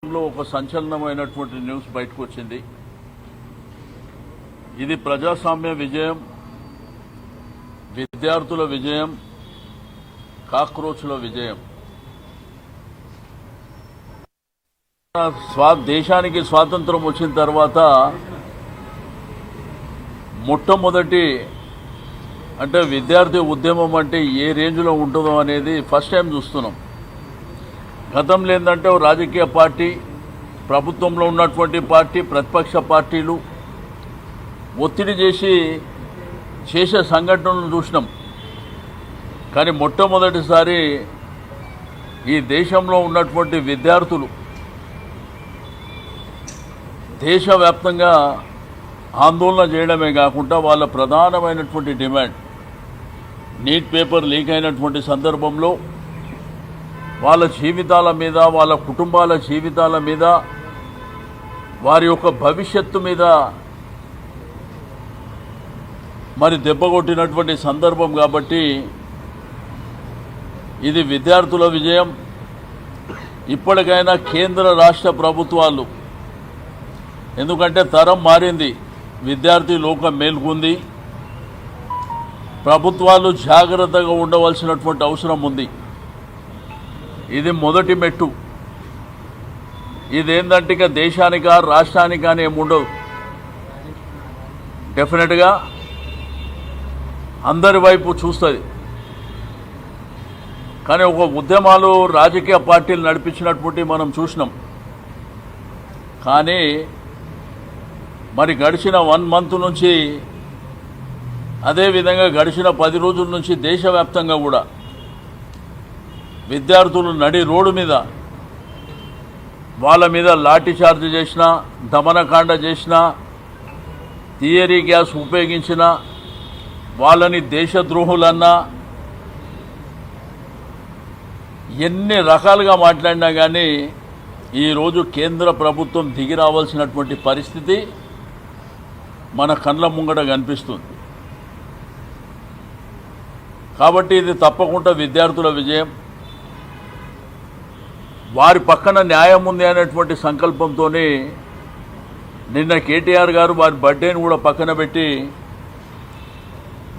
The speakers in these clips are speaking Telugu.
ఒక సంచలనమైనటువంటి న్యూస్ బయటకు వచ్చింది. ఇది ప్రజాస్వామ్య విజయం, విద్యార్థుల విజయం, కాక్రోచ్ల విజయం. దేశానికి స్వాతంత్రం వచ్చిన తర్వాత మొట్టమొదటి అంటే విద్యార్థి ఉద్యమం అంటే ఏ రేంజ్లో ఉంటుందో అనేది ఫస్ట్ టైం చూస్తున్నాం. గతంలో ఏంటంటే రాజకీయ పార్టీ, ప్రభుత్వంలో ఉన్నటువంటి పార్టీ, ప్రతిపక్ష పార్టీలు ఒత్తిడి చేసే సంఘటనలను చూసినాం. కానీ మొట్టమొదటిసారి ఈ దేశంలో ఉన్నటువంటి విద్యార్థులు దేశవ్యాప్తంగా ఆందోళన చేయడమే కాకుండా వాళ్ళ ప్రధానమైనటువంటి డిమాండ్ నీట్ పేపర్ లీక్ అయినటువంటి సందర్భంలో వాళ్ళ జీవితాల మీద, వాళ్ళ కుటుంబాల జీవితాల మీద, వారి యొక్క భవిష్యత్తు మీద మరి దెబ్బకొట్టినటువంటి సందర్భం. కాబట్టి ఇది విద్యార్థుల విజయం. ఇప్పటికైనా కేంద్ర రాష్ట్ర ప్రభుత్వాలు, ఎందుకంటే తరం మారింది, విద్యార్థి లోకం మేల్కొంది, ప్రభుత్వాలు జాగ్రత్తగా ఉండవలసినటువంటి అవసరం ఉంది. ఇది మొదటి మెట్టు. ఇదేంటంటే ఇక దేశానికా రాష్ట్రానికా అని ఏముండదు. డెఫినెట్గా అందరి వైపు చూస్తుంది. కానీ ఒక ఉద్యమాలు రాజకీయ పార్టీలు నడిపించినటువంటి మనం చూసినాం. కానీ మరి గడిచిన 1 మంత్ నుంచి, అదేవిధంగా గడిచిన 10 రోజుల నుంచి దేశవ్యాప్తంగా కూడా విద్యార్థులు నడి రోడ్డు మీద వాళ్ళ మీద లాఠీ చార్జ్ చేసిన, దమనకాండ చేసిన, థియరీ గ్యాస్ ఉపయోగించిన, వాళ్ళని దేశద్రోహులన్నా ఎన్ని రకాలుగా మాట్లాడినా కానీ ఈరోజు కేంద్ర ప్రభుత్వం దిగి రావాల్సినటువంటి పరిస్థితి మన కళ్ళ ముంగట కనిపిస్తుంది. కాబట్టి ఇది తప్పకుండా విద్యార్థుల విజయం. వారి పక్కన న్యాయం ఉంది అనేటువంటి సంకల్పంతోనే నిన్న కేటీఆర్ గారు వారి బర్త్డేని కూడా పక్కన పెట్టి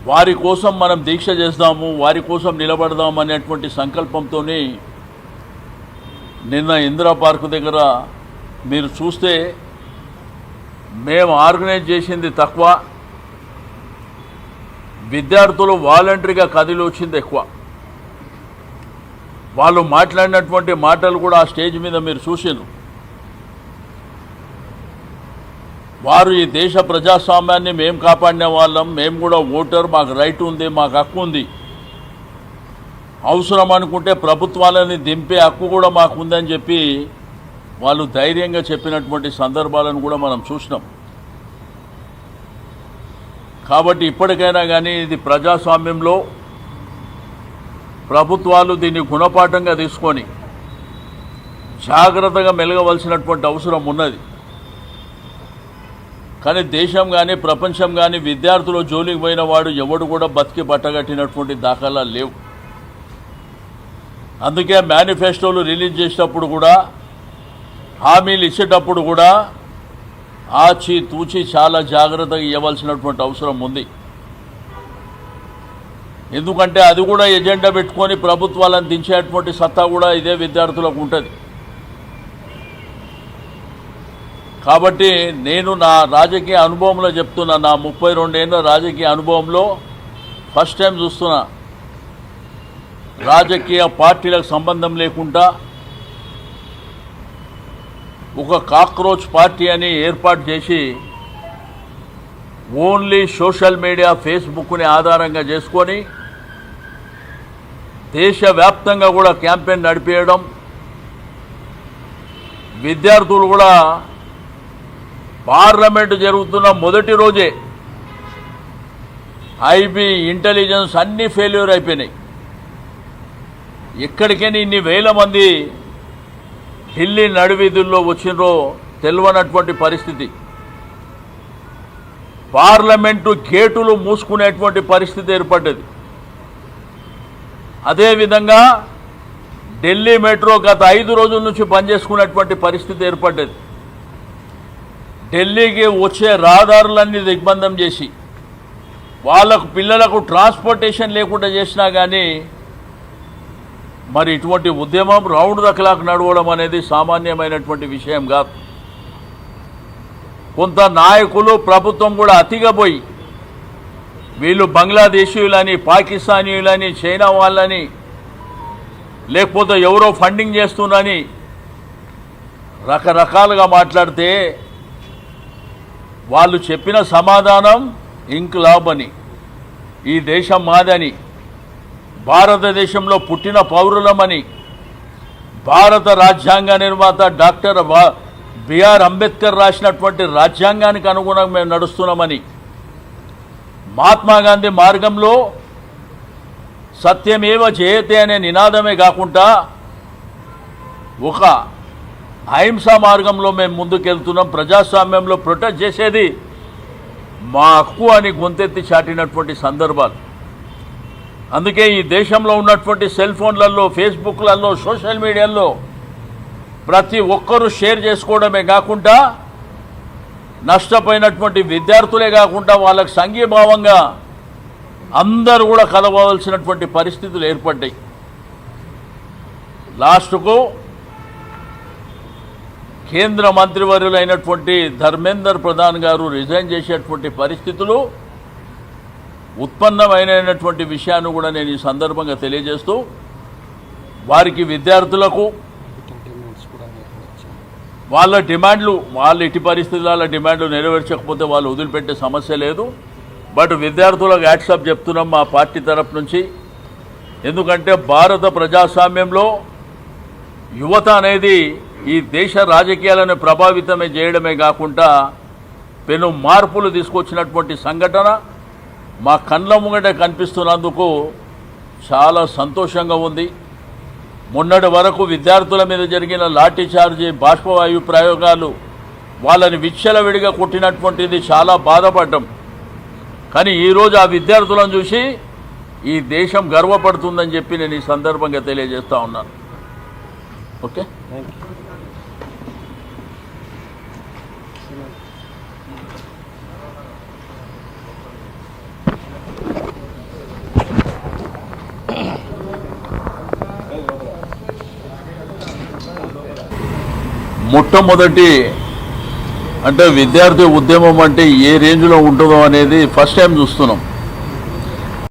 వారి కోసం మనం దీక్ష చేద్దాము, వారి కోసం నిలబడదాం అనేటువంటి సంకల్పంతో నిన్న ఇందిరా పార్క్ దగ్గర మీరు చూస్తే మేము ఆర్గనైజ్ చేసింది తక్కువ, విద్యార్థులు వాలంటరీగా కదిలి వచ్చింది ఎక్కువ. వాళ్ళు మాట్లాడినటువంటి మాటలు కూడా ఆ స్టేజ్ మీద మీరు చూసారు. వారు ఈ దేశ ప్రజాస్వామ్యాన్ని మేము కాపాడిన వాళ్ళం, మేము కూడా ఓటర్, మాకు రైట్ ఉంది, మాకు హక్కు ఉంది, అవసరం అనుకుంటే ప్రభుత్వాలని దింపే హక్కు కూడా మాకు ఉందని చెప్పి వాళ్ళు ధైర్యంగా చెప్పినటువంటి సందర్భాలను కూడా మనం చూసినాం. కాబట్టి ఇప్పటికైనా కానీ ఇది ప్రజాస్వామ్యంలో ప్రభుత్వాలు దీన్ని గుణపాఠంగా తీసుకొని జాగ్రత్తగా మెలగవలసినటువంటి అవసరం ఉన్నది. కానీ దేశం కానీ ప్రపంచం కానీ విద్యార్థుల జోలికి పోయిన వాడు ఎవడు కూడా బతికి పట్టగట్టినటువంటి దాఖలాలు లేవు. అందుకే మేనిఫెస్టోలు రిలీజ్ చేసేటప్పుడు కూడా, హామీలు ఇచ్చేటప్పుడు కూడా ఆచి తూచి చాలా జాగ్రత్తగా ఇవ్వవలసినటువంటి అవసరం ఉంది. ఎందుకంటే అది కూడా ఎజెండా పెట్టుకొని ప్రభుత్వాలను దించేటువంటి సత్తా కూడా ఇదే విద్యార్థులకు ఉంటుంది. కాబట్టి నేను నా రాజకీయ అనుభవంలో చెప్తున్నా, నా 32 ఏళ్ళ రాజకీయ అనుభవంలో ఫస్ట్ టైం చూస్తున్నా, రాజకీయ పార్టీలకు సంబంధం లేకుండా ఒక కాక్రోచ్ పార్టీ అని ఏర్పాటు చేసి ఓన్లీ సోషల్ మీడియా, ఫేస్బుక్ని ఆధారంగా చేసుకొని దేశవ్యాప్తంగా కూడా క్యాంపెయిన్ నడిపేయడం, విద్యార్థులు కూడా పార్లమెంటు జరుగుతున్న మొదటి రోజే ఐబీ, ఇంటెలిజెన్స్ అన్నీ ఫెయిల్యూర్ అయిపోయినాయి. ఎక్కడికైనా ఇన్ని వేల మంది ఢిల్లీ నడివీధుల్లో వచ్చినరో తెలియనటువంటి పరిస్థితి. పార్లమెంటు గేటులు మూసుకునేటువంటి పరిస్థితి ఏర్పడ్డది. అదేవిధంగా ఢిల్లీ మెట్రో గత 5 రోజుల నుంచి పనిచేసుకున్నటువంటి పరిస్థితి ఏర్పడ్డది. ఢిల్లీకి వచ్చే రహదారులన్నీ దిగ్బంధం చేసి వాళ్ళకు పిల్లలకు ట్రాన్స్పోర్టేషన్ లేకుండా చేసినా కానీ మరి ఇటువంటి ఉద్యమం రౌండ్ ద క్లాక్ నడవడం అనేది సామాన్యమైనటువంటి విషయం కాదు. కొంత నాయకులు ప్రభుత్వం కూడా అతిగా పోయి వీళ్ళు బంగ్లాదేశీయులని, పాకిస్తానీయులని, చైనా వాళ్ళని, లేకపోతే ఎవరో ఫండింగ్ చేస్తున్నారని రకరకాలుగా మాట్లాడితే వాళ్ళు చెప్పిన సమాధానం ఇంక్లాబ్ అని, ఈ దేశం మాదని, భారతదేశంలో పుట్టిన పౌరులమని, భారత రాజ్యాంగ నిర్మాత డాక్టర్ బిఆర్ అంబేద్కర్ రాసినటువంటి రాజ్యాంగానికి అనుగుణంగా మేము నడుస్తున్నామని, మహాత్మా గాంధీ మార్గంలో సత్యమేవ జయతే అనే నినాదమే కాకుండా ఒక అహింసా మార్గంలో మేము ముందుకెళ్తున్నాం, ప్రజాస్వామ్యంలో ప్రొటెక్ట్ చేసేది మా హక్కు అని గొంతెత్తి చాటినటువంటి సందర్భాలు. అందుకే ఈ దేశంలో ఉన్నటువంటి సెల్ ఫోన్లలో, ఫేస్బుక్లలో, సోషల్ మీడియాలో ప్రతి ఒక్కరూ షేర్ చేసుకోవడమే కాకుండా నష్టపోయినటువంటి విద్యార్థులే కాకుండా వాళ్ళకు సంఘీభావంగా అందరూ కూడా కలవలసినటువంటి పరిస్థితులు ఏర్పడ్డాయి. లాస్ట్కు కేంద్ర మంత్రివర్యులైనటువంటి ధర్మేందర్ ప్రధాన్ గారు రిజైన్ చేసేటువంటి పరిస్థితులు ఉత్పన్నమైనటువంటి విషయాన్ని కూడా నేను ఈ సందర్భంగా తెలియజేస్తూ వారికి, విద్యార్థులకు వాళ్ళ డిమాండ్లు, వాళ్ళు ఎట్టి పరిస్థితుల డిమాండ్లు నెరవేర్చకపోతే వాళ్ళు వదిలిపెట్టే సమస్య లేదు. బట్ విద్యార్థులకు యాక్సెప్ట్ చెప్తున్నాం మా పార్టీ తరఫు నుంచి. ఎందుకంటే భారత ప్రజాస్వామ్యంలో యువత అనేది ఈ దేశ రాజకీయాలను ప్రభావితమే చేయడమే కాకుండా పెను మార్పులు తీసుకొచ్చినటువంటి సంఘటన మా కళ్ళ ముంగట కనిపిస్తున్నందుకు చాలా సంతోషంగా ఉంది. మొన్నటి వరకు విద్యార్థుల మీద జరిగిన లాఠీ చార్జీ, బాష్పవాయు ప్రయోగాలు వాళ్ళని విచ్చలవిడిగా కొట్టినటువంటిది చాలా బాధపడ్డాం. కానీ ఈరోజు ఆ విద్యార్థులను చూసి ఈ దేశం గర్వపడుతుందని చెప్పి నేను ఈ సందర్భంగా తెలియజేస్తూ ఉన్నాను. ఓకే, మొట్టమొదటి అంటే విద్యార్థి ఉద్యమం అంటే ఏ రేంజ్లో ఉంటుందో అనేది ఫస్ట్ టైం చూస్తున్నాం.